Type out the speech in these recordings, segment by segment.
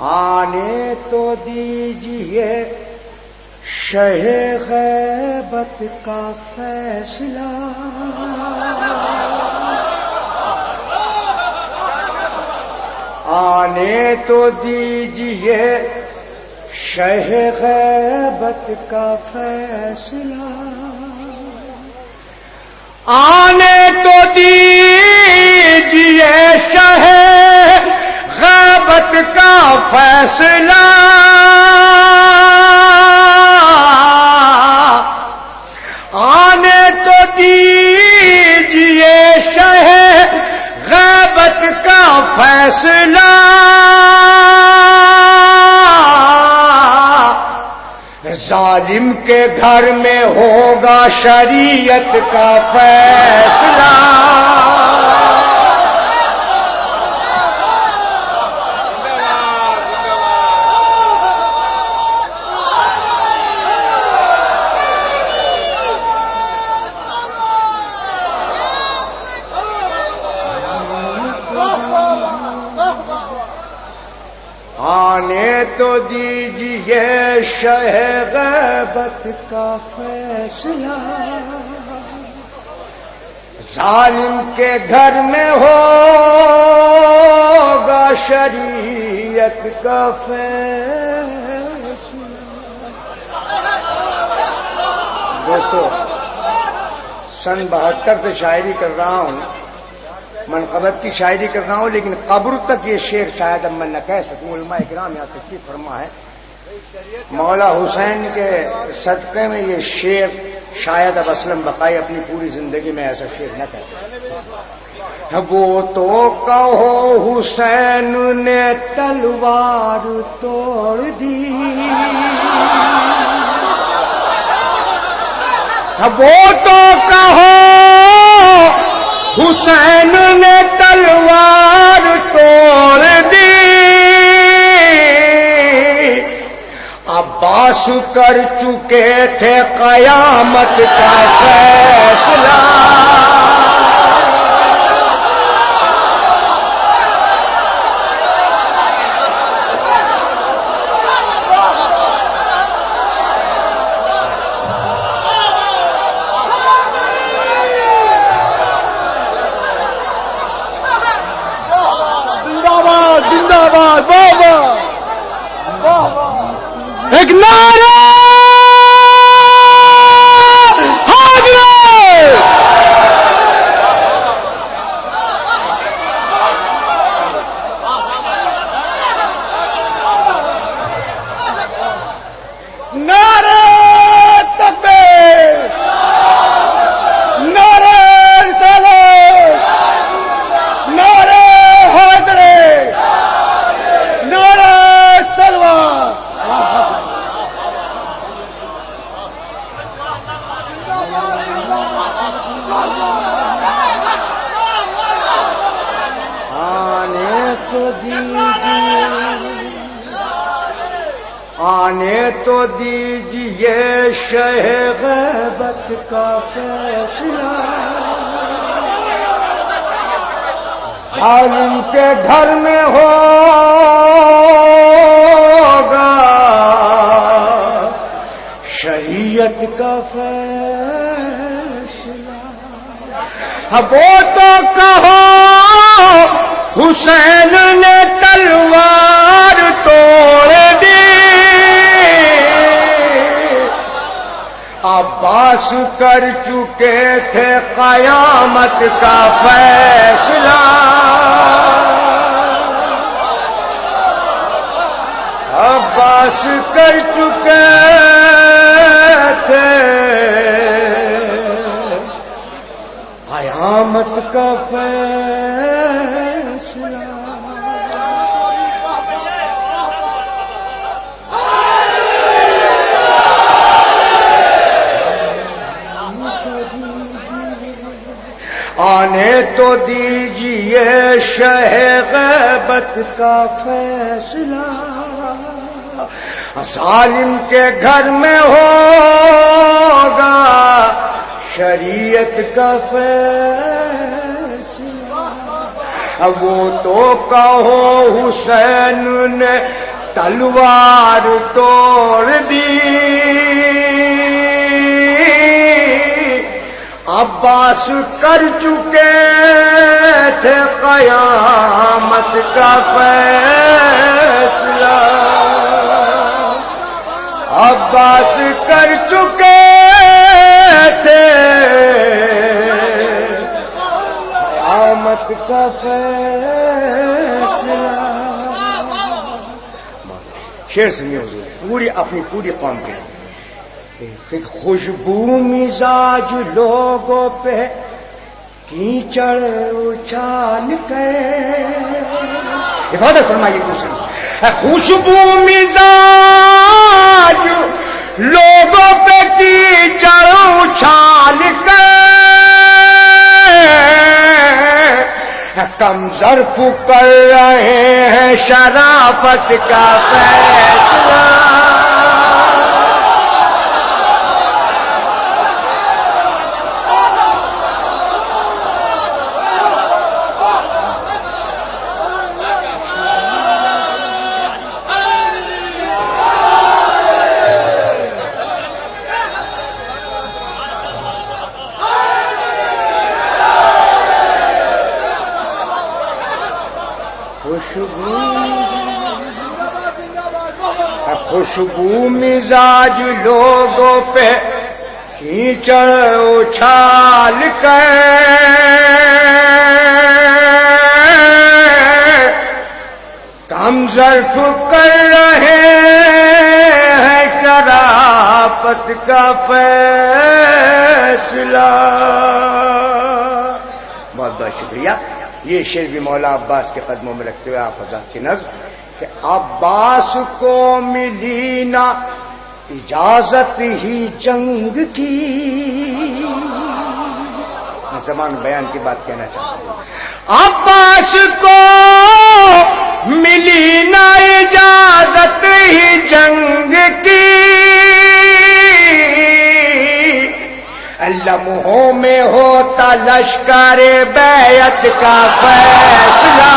آنے تو دیجئے شہ غیبت کا فیصلہ، آنے تو دیجئے شہ غیبت کا فیصلہ، آنے تو دیجئے شہ غیبت کا فیصلہ، آنے تو دیجئے شہ غیبت کا فیصلہ، ظالم کے گھر میں ہوگا شریعت کا فیصلہ، آنے تو دیجئے شہ غیبت کا فیصلہ، ظالم کے گھر میں ہوگا شریعت کا فیصلہ۔ دوستو، سن 72 سے شاعری کر رہا ہوں، منقبت کی شاعری کر رہا ہوں، لیکن قبر تک یہ شعر شاید اب میں نہ کہہ سکوں۔ علماء کرام یہاں تشریف فرما ہے، مولا حسین کے صدقے میں یہ شعر شاید اب اسلم بقائی اپنی پوری زندگی میں ایسا شعر نہ کہہ سکے۔ وہ تو کہو حسین نے تلوار توڑ دی، وہ تو کہو حسین نے تلوار توڑ دی، عباس کر چکے تھے قیامت کا فیصلہ، زندہ باد بابا ایک نعرہ آنے تو دیجئے شہ غیبت کا فیصلہ، ظالم کے گھر میں ہوگا شریعت کا فیصلہ، وہ تو کہو حسین نے تلوار توڑ دی، عباس کر چکے تھے قیامت کا فیصلہ، عباس کر چکے تھے قیامت کا فیصلہ۔ آنے تو دیجئے شہ غیبت کا فیصلہ، ظالم کے گھر میں ہوگا شریعت کا فیصلہ، وہ تو کہو حسین نے تلوار توڑ دی، عباس کر چکے تھے قیامت کا فیصلہ، عباس کر چکے تھے قیامت کا فیصلہ۔ شعر سنیے حضور، پوری اپنی پوری قوم کے خوشبو مزاج لوگوں پہ کیچڑ اچھال کر، حفاظت فرمائیے دوسری، خوشبو مزاج لوگوں پہ کیچڑ اچھال کر، کم ظرف کر رہے ہیں شرافت کا فیصلہ۔ خوشبو مزاج لوگوں پہ کیچڑ اچھال کر، کم ظرف کر رہے ہیں شرافت کا فیصلہ۔ بہت بہت شکریہ۔ یہ شعر بھی مولا عباس کے قدموں میں رکھتے ہوئے آپ حضرات کی نظر کہ عباس کو ملی نہ اجازت ہی جنگ کی، میں زبان بیان کی بات کہنا چاہتا ہوں، عباس کو ملی نہ اجازت ہی جنگ کی، لمحوں میں ہوتا لشکر بیعت کا فیصلہ۔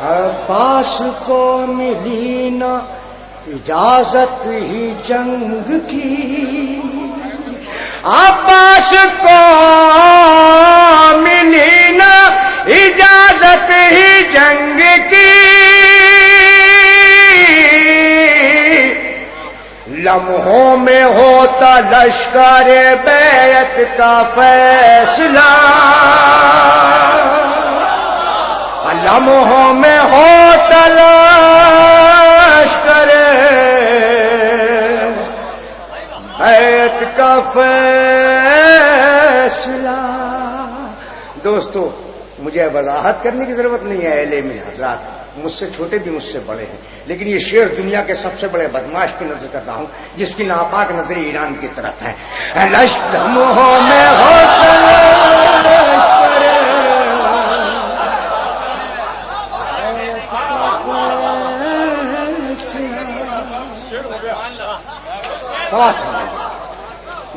عباس کو ملی نہ اجازت ہی جنگ کی، عباس کو ملی نہ اجازت ہی جنگ کی، لمحوں میں ہوتا لشکر بیعت کا فیصلہ، لمحوں میں ہوتا لشکر بیعت کا فیصلہ۔ دوستو، مجھے وضاحت کرنے کی ضرورت نہیں ہے، اہل علم حضرات مجھ سے چھوٹے بھی مجھ سے بڑے ہیں، لیکن یہ شعر دنیا کے سب سے بڑے بدماش کی نظر کرتا ہوں جس کی ناپاک نظر ایران کی طرف ہے۔ لمحوں میں ہوتا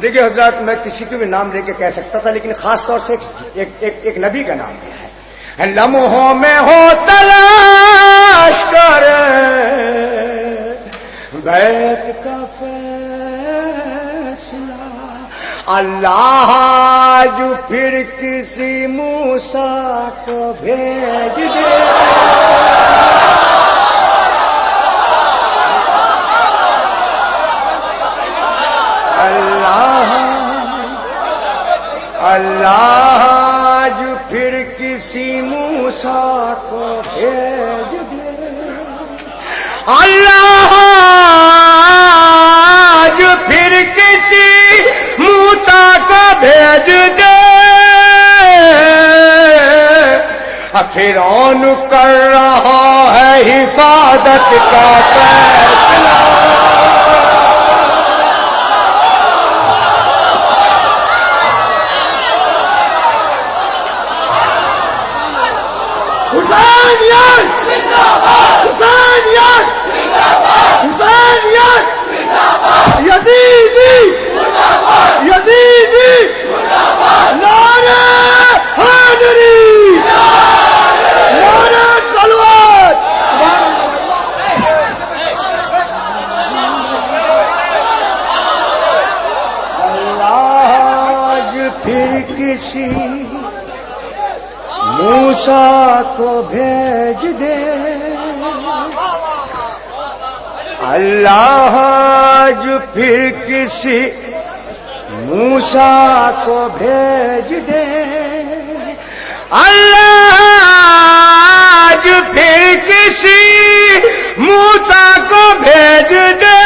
دیکھیے حضرات، میں کسی کو بھی نام لے کے کہہ سکتا تھا، لیکن خاص طور سے ایک نبی کا نام لیا ہے۔ لمحوں میں ہو تلاش کر بیعت کا فیصلہ، اللہ جو پھر کسی موسیٰ کو بھیج دے، اللہ جو پھر کسی موسیٰ کو بھیج دے، اللہ جو پھر کسی موسیٰ کو بھیج دے، فرعون کر رہا ہے حفاظت کا فیصلہ. حسینیت حسینیت حسینیت یزیدی یزیدی نعرہ حیدری نعرہ صلوات. آج پھر کسی موسیٰ کو بھیج دے اللہ آج پھر کسی موسیٰ کو بھیج دے اللہ آج پھر کسی موسیٰ کو بھیج دے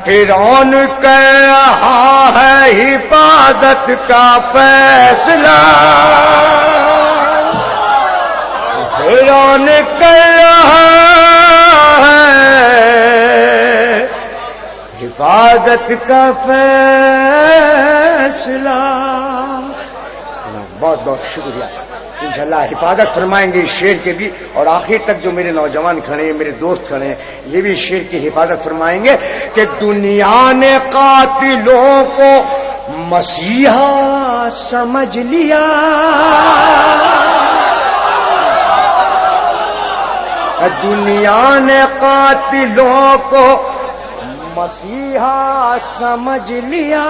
فرعون کر رہا ہے حفاظت کا فیصلہ فرعون کر رہا ہے حفاظت کا فیصلہ. بہت بہت شکریہ. انشاءاللہ حفاظت فرمائیں گے اس شعر کے بھی اور آخر تک جو میرے نوجوان کھڑے ہیں میرے دوست کھڑے ہیں یہ بھی شعر کی حفاظت فرمائیں گے کہ دنیا نے قاتلوں کو مسیحا سمجھ لیا دنیا نے قاتلوں کو مسیحا سمجھ لیا.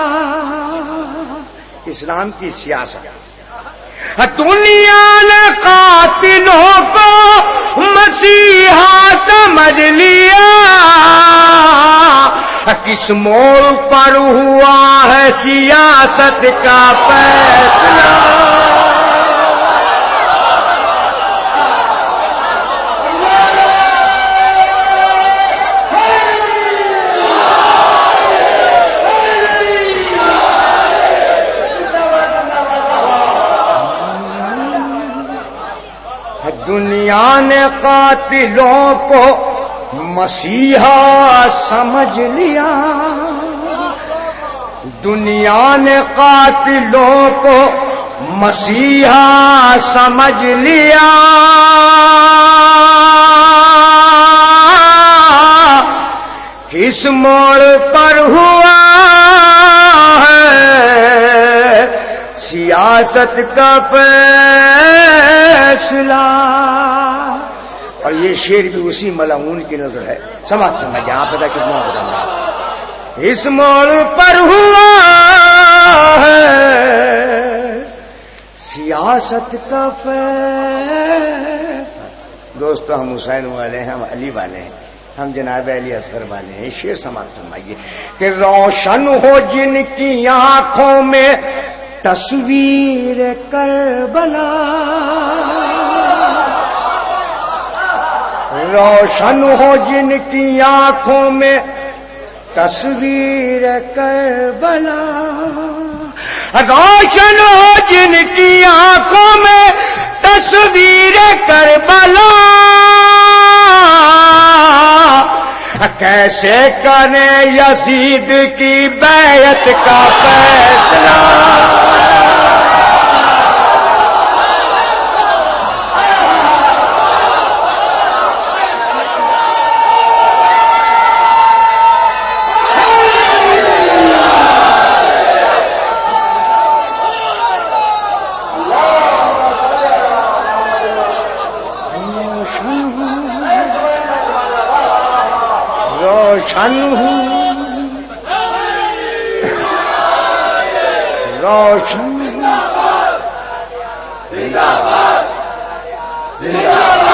اسلام کی سیاست دنیا نے قاتلوں کو مسیحا سمجھ لیا کس موڑ پر ہوا ہے سیاست کا فیصلہ دنیا نے قاتلوں کو مسیحا سمجھ لیا دنیا نے قاتلوں کو مسیحا سمجھ لیا کس موڑ پر ہوا ہے سیاست کا فیصلہ. اور یہ شعر بھی اسی ملعون کی نظر ہے. سمجھ یہاں پتہ کتنا بدلنا اس موڑ پر ہوا ہے سیاست کا فیصلہ. دوستو ہم حسین والے ہیں ہم علی والے ہیں ہم جناب علی اصغر والے ہیں. شعر سماعت فرمائیے کہ روشن ہو جن کی آنکھوں میں تصویر کربلا روشن ہو جن کی آنکھوں میں تصویر کربلا روشن ہو جن کی آنکھوں میں تصویر کربلا کیسے کریں یزید کی بیعت کا فیصلہ روشن ہوں روشن زندہ باد زندہ باد